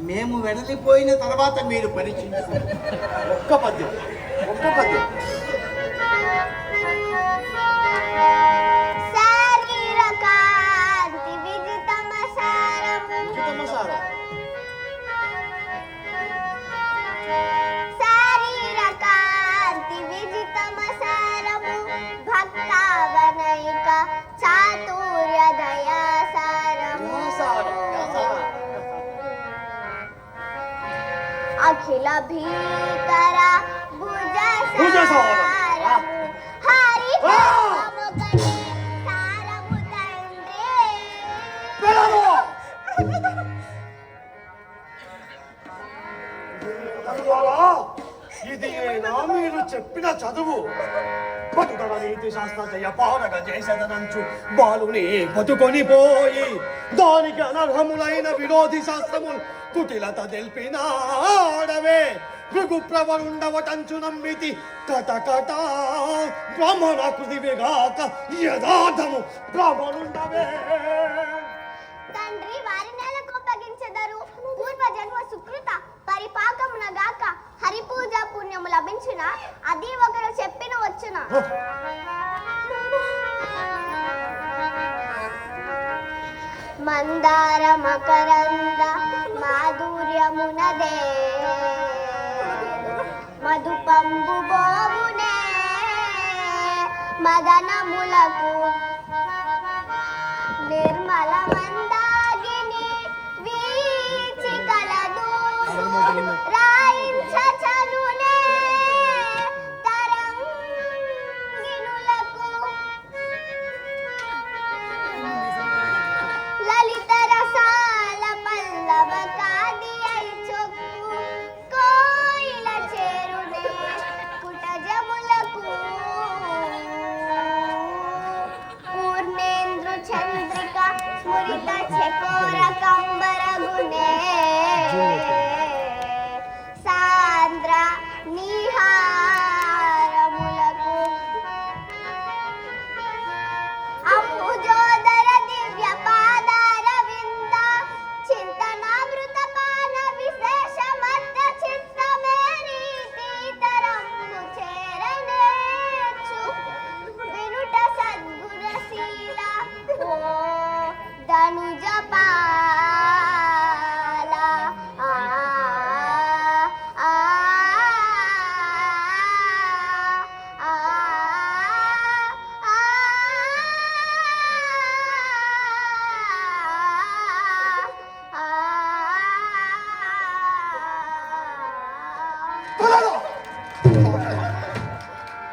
మేము వెడలిపోయిన తర్వాత మీరు పరీక్షించుకోండి. ఒక్క పద్యం. అఖిల భీకర భుజ సారము హరి సారము తండ్రి. ఇది మీరు చెప్పిన చదువు బతుకడ నీతి శాస్త్ర జయ పారగ చేసదనంచు బాలుని బతుకొని పోయి దానికి అనర్హములైన విరోధి శాస్త్రము కుటిలత తెలిపినాడవే భృగు ప్రవరుండవటంచు నమ్మితి కట కట బ్రాహ్మణ కృతివిగాక యథార్థము బ్రాహ్మణుండవే. తండ్రి వారి నెల కోపగించెదరు పూర్వ జన్మ సుకృత పరిపాకమునగాక హరిపూజ పుణ్యము లభించిన అది ఒకరు చెప్పిన వచ్చున. మందార మకరంద మాధుర్యమునదే మధుపంబు బోవునే మదనములకు నిర్మల మందాగిని వీచి కలదు రాయించనునే తరంగిణులకు లలిత రసాల పల్లవ కాది అయి చొక్కు కోయిల చేరునే కుటజములకు పూర్ణేంద్రు చంద్రిక స్మృత చకోర కంబరగునే సాంద్ర నిహారములకు అంబుజోదర దివ్య పాదార వింద చింతనామృత పాన విశేష మధ్య చిత్తమేరీతరంబు చేరనేచ్చు వినుట సద్గుణశీల ఓ ధనుజ పాల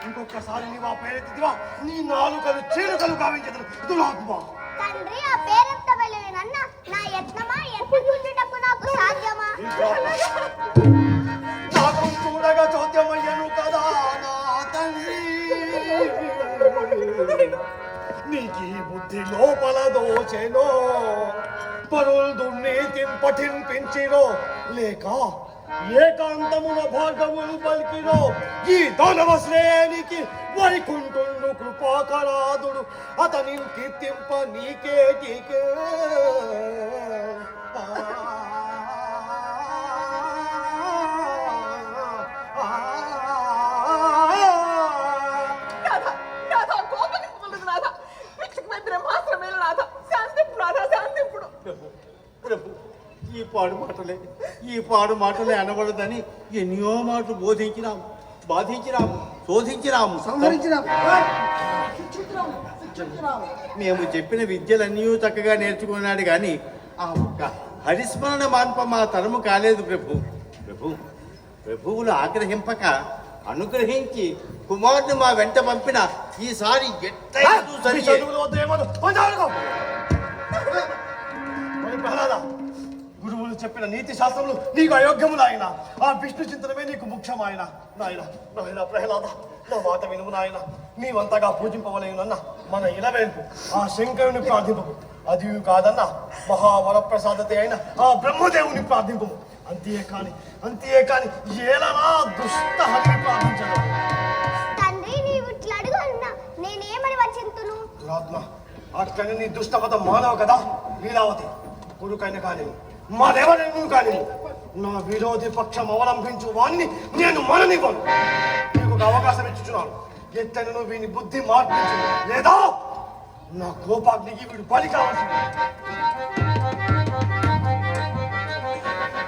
ఇంకొకసారి నీవా పేరెత్తివా నీ నాలుకలు చీలుకలు గావించదు దురాత్మ. తండ్రి ఆ పేరెత్తవలేనన్న నా యత్నమా ఎత్తుకుంటుటకు నాకు సాధ్యమా? నాకు చూడగా చోద్యమయ్యను కదా నా తండ్రి. నీకు ఈ బుద్ధి లోపల దోచెనో పరుల్ దుర్నీతిని పఠింపించిరో లేక ఏకాంతమున భార్గవులు పలికిరో ఈ దానవ శ్రేణికి వైకుంఠుండు కృపాకరాదుడు అతని కీర్తింప నీకే టీకే. ఈ పాడు మాటలే అనబడదని ఎన్నో మాటలు బోధించినాము, బాధించినాము, శోధించినాము, సంహరించినాము. మేము చెప్పిన విద్యలన్నీ చక్కగా నేర్చుకున్నాడు కానీ ఆ ఒక్క హరిస్మరణ మాన్ప మా తరము కాలేదు ప్రభువులు ఆగ్రహింపక అనుగ్రహించి కుమారుని మా వెంట పంపిన ఈసారి గురువులు చెప్పిన నీతి శాస్త్రములు నీకు అయోగ్యములు ఆయన. ఆ విష్ణు చింతనమే నీకు ముఖ్యం ఆయన. నాయన నాయన ప్రహ్లాద, నా మాట వినుము నాయన. నీవంతగా పూజింపవలేనన్న మన ఇలవేల్పు ఆ శంకరుని ప్రార్థింపు. అది కాదన్న మహావరప్రసాదతే అయిన ఆ బ్రహ్మదేవుని ప్రార్థింపు. అంతే కాని ఏలనా దుష్ట హరిని ప్రార్థించను. తండ్రి నీవు ఇట్లా అడుగు అన్నా నేనేమని వచ్చింతును? దురాత్మ, అట్లని నీ దుష్టమత మానవ కదా లీలావతి. కొడుకైన కానీ మరెవరెను కానీ నా విరోధి పక్షం అవలంబించు వాణ్ణి నేను మననివ్వను. నీకు ఒక అవకాశం ఇచ్చుచున్నాను. ఎత్తను వీని బుద్ధి మార్పించు, లేదా నా కోపాగ్నికి వీడు బలి కావాల్సింది.